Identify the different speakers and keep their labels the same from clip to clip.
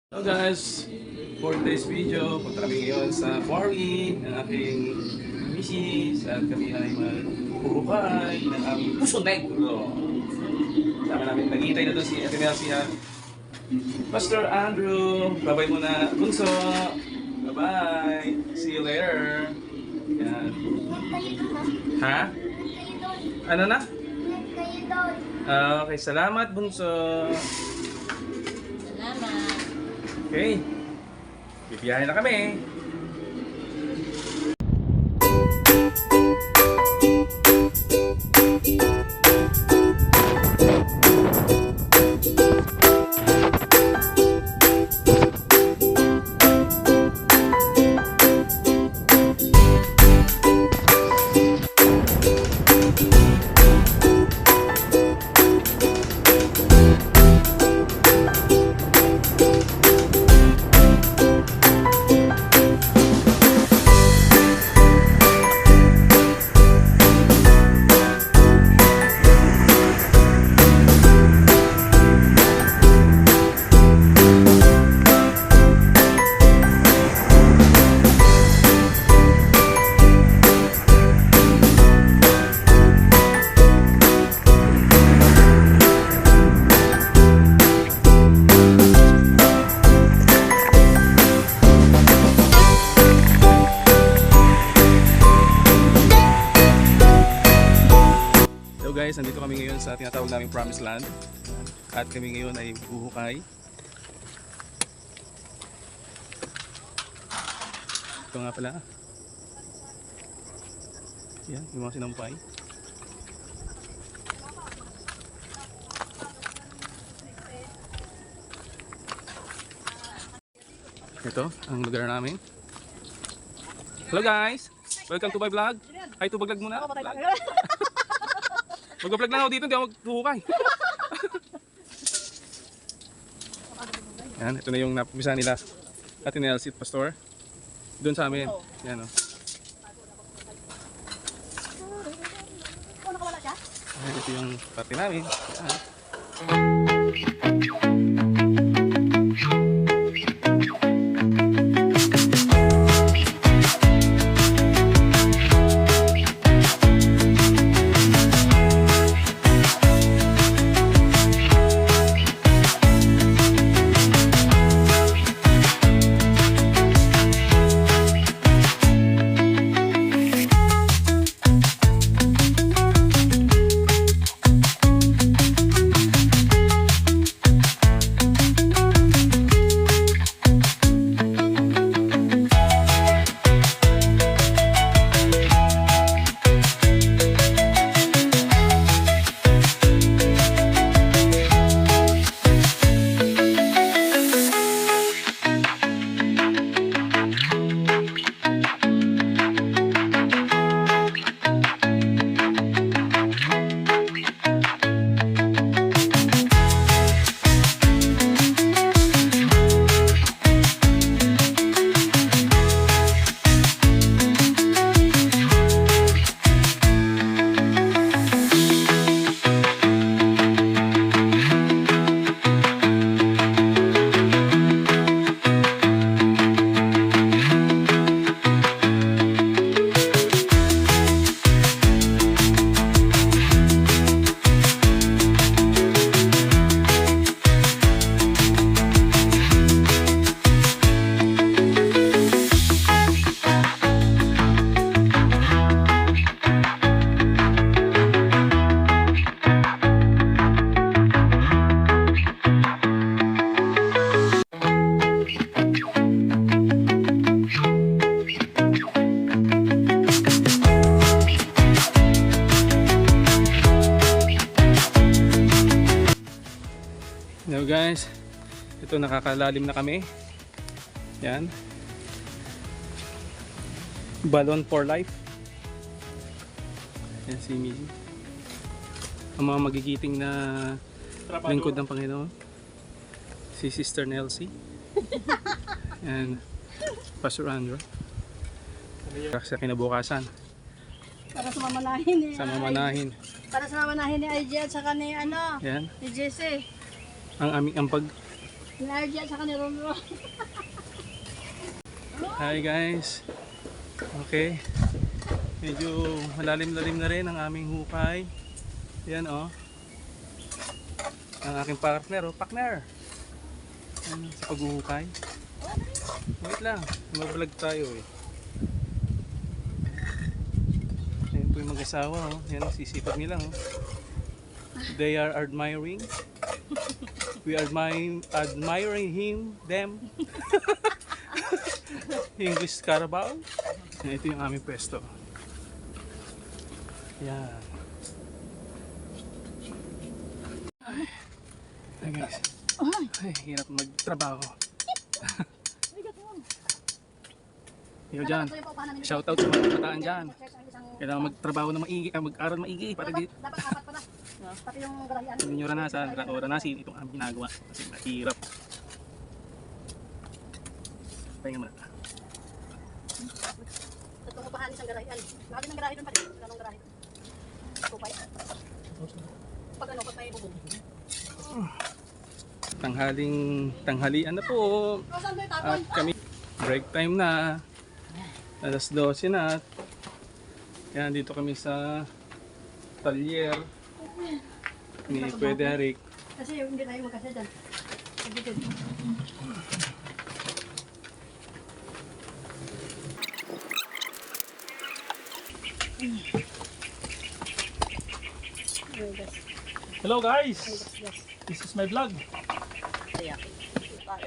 Speaker 1: Hello guys! For today's video, punta kami ngayon sa quarry ng aking misis at kami ay magpupukay ng aming puso negro. Sama namin, naghihintay na doon si Ate Melcy at Pastor Andrew. Bye-bye muna, Bunso! Bye-bye! See you later! Yan. Ha? Ano na? Okay, salamat Bunso! Okay. Bibiyahe na kami. Guys, nandito kami ngayon sa tinatawag naming Promised Land at kami ngayon ay buhukay. Ito nga pala. Yan, yung mga sinampay. Ito ang lugar namin. Hello guys! Welcome to my vlog. Hi to vlog muna. Mag-vlog lang ako dito, hindi ako maghuhukay. Yan, ito na yung napumisa nila Ate Melcy at Pastor. Doon sa amin. Yan o. Yan, ito yung party namin. Yan. Now guys, ito nakakalalim na kami. Yan. Balon for life. Yan si Miji. Ang mga magigiting na lingkod ng Panginoon. Si Sister Nelsie. And Pastor Andrew. Sa kinabukasan.
Speaker 2: Para sa mamanahin ni
Speaker 1: Sa mamanahin.
Speaker 2: Para sa mamanahin ni IJ at saka ni ano,
Speaker 1: Yan.
Speaker 2: ni Jesse.
Speaker 1: Ang aming ang
Speaker 2: Yung RJ at saka ni Romero.
Speaker 1: Hi guys. Okay. Medyo malalim-lalim na rin ang aming hukay. Yan oh. Ang aking partner oh. Partner. Yan, sa paghuhukay. Wait lang. Mabalag tayo eh. Ayan po yung mag-asawa oh. Yan sisipag nila oh. They are admiring. We are admiring him, them. English Carabao. Yan, ito yung aming pwesto. Yan. Ay guys. Ay, hirap magtrabaho. Yo dyan. Shoutout sa mga kabataan dyan. Kailangan magtrabaho na maigi, mag-aral maigi para di
Speaker 2: Dapat apat pa na. Pati yung garahian.
Speaker 1: hindi nyo ranasin itong aming ginagawa kasi mahirap. Pahinga muna.
Speaker 2: Itong upahan isang garahian. Lagi ng garahe doon pa rin. Anong garahe? Kupay. Pag ano, pag may bubong.
Speaker 1: Tanghalian na po.
Speaker 2: Saan ba yung tapon?
Speaker 1: At kami break time na. Alas 12 na. Yan, dito kami sa talyer ni Pwede Harik.
Speaker 2: Kasi hindi tayo magkasya dyan. Dito.
Speaker 1: Hello guys! This is my vlog.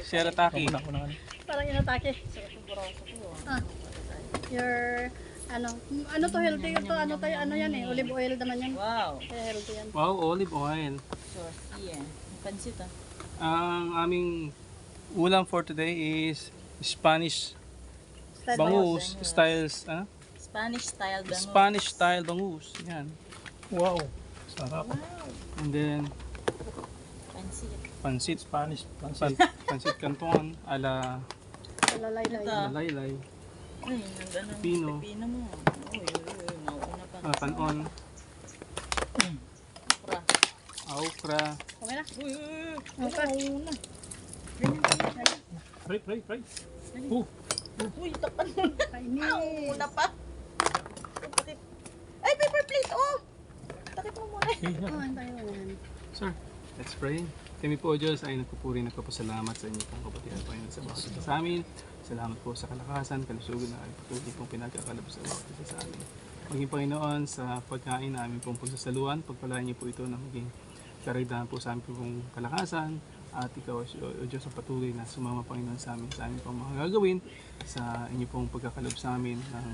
Speaker 1: Share atake.
Speaker 2: Parang inatake. Your ano to healthy to ano yan eh, olive oil naman yan.
Speaker 3: Wow.
Speaker 2: Kaya healthy yan.
Speaker 1: Wow, olive oil.
Speaker 3: Saucy eh. Pansit ah.
Speaker 1: Ang aming ulam for today is Spanish
Speaker 2: Style
Speaker 1: bangus
Speaker 3: bangus.
Speaker 1: styles,
Speaker 3: Spanish style bangus.
Speaker 1: Spanish style bangus. Yan. Wow. Sarap.
Speaker 3: Wow.
Speaker 1: And then
Speaker 3: Pansit.
Speaker 1: pansit, pansit canton ala
Speaker 2: Lalay-lay.
Speaker 3: Ito.
Speaker 1: laylay,
Speaker 3: Ay, nag-ano.
Speaker 1: Pino.
Speaker 3: Pino mo. Uy, nauna pa.
Speaker 1: panon,
Speaker 3: Okra.
Speaker 1: okra,
Speaker 2: Okay na?
Speaker 3: Uy,
Speaker 2: Okay.
Speaker 3: nauna.
Speaker 1: fry.
Speaker 3: Uy, tapan.
Speaker 2: Kainin.
Speaker 3: Nauna pa. Takip. Ay, paper plate. Oh! Takip mo muna.
Speaker 2: Oh, antayin mo yan.
Speaker 1: Sir, let's pray. Kami po, Diyos, ay nagpupuri, nagpapasalamat sa inyo pong kapatiran po sa bawat isa sa amin. Salamat po sa kalakasan, kalusugan na ay patuloy pong pinagkakalabas sa bawat isa sa amin. Maging Panginoon sa pagkain na aming pong pagsasaluan, pagpalain niyo po ito na maging karagdahan po sa aming pong kalakasan. At ikaw, O Diyos, ang patuloy na sumama, Panginoon, sa amin pong mga gagawin, sa inyo pong pagkakalob sa amin ng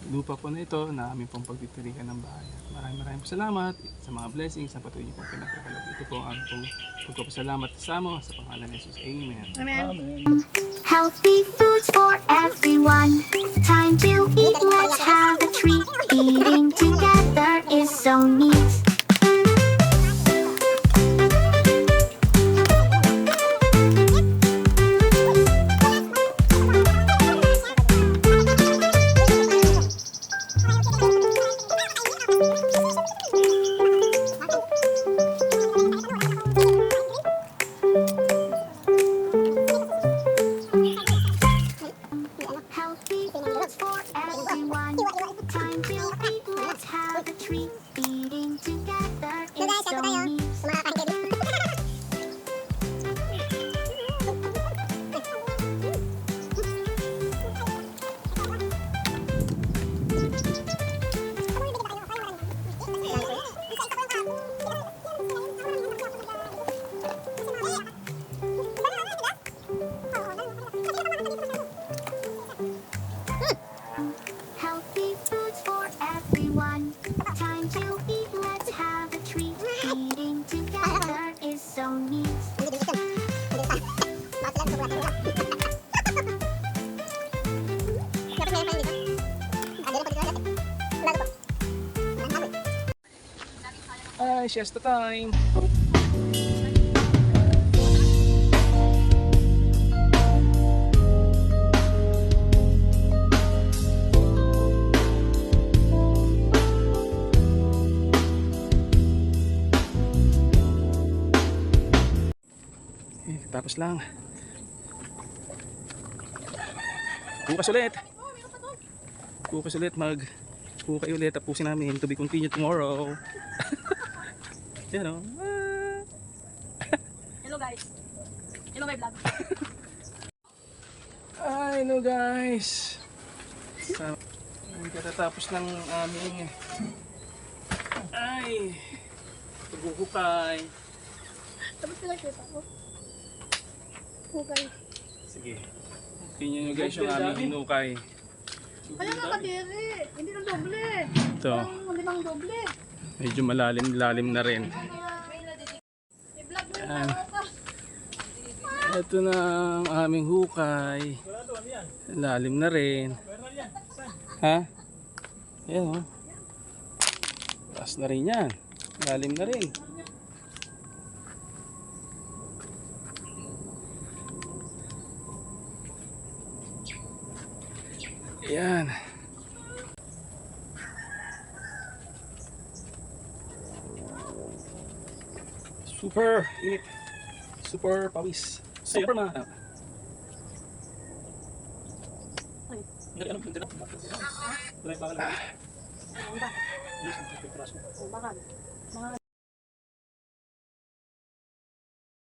Speaker 1: lupa po na ito na aming pong pagtitirikan ng bahay. Maraming salamat sa mga blessings na patuloy niyo pong pinagkakalog. Ito po ang pong pagpapasalamat sa mo sa pangalan ni Jesus. Amen.
Speaker 2: Amen.
Speaker 4: Healthy foods for everyone. Time to eat, let's have a treat. Eating together is so neat. Healthy foods for everyone. Time to eat, let's have a treat. Eating together is so neat. Healthy foods for everyone. Time to eat, let's have a treat. Eating together is so neat.
Speaker 1: Ay, siesta time! Kakatapos lang. Bukas ulit. Bukas ulit hukay ulit. Tapusin namin. To be continued tomorrow. Yan o.
Speaker 2: Hello guys. Hello my vlog.
Speaker 1: Ay no guys. Katatapos ng aming paghuhukay.
Speaker 2: Tapos pinagkita ko. Okay.
Speaker 1: Sige. Tingnan nyo guys yung aming hinukay.
Speaker 2: Kaya nga kadiri. Hindi ng doble.
Speaker 1: Ito.
Speaker 2: Ang limang doble.
Speaker 1: Medyo malalim na rin.
Speaker 2: I-vlog mo
Speaker 1: Yan.
Speaker 2: yung ka.
Speaker 1: Ito na ang aming hukay. Lalim na rin. Ha? Yan o. Taas na rin yan. Lalim na rin. Yan. Super init. Super pawis. Super ma.
Speaker 2: O bakal. Mga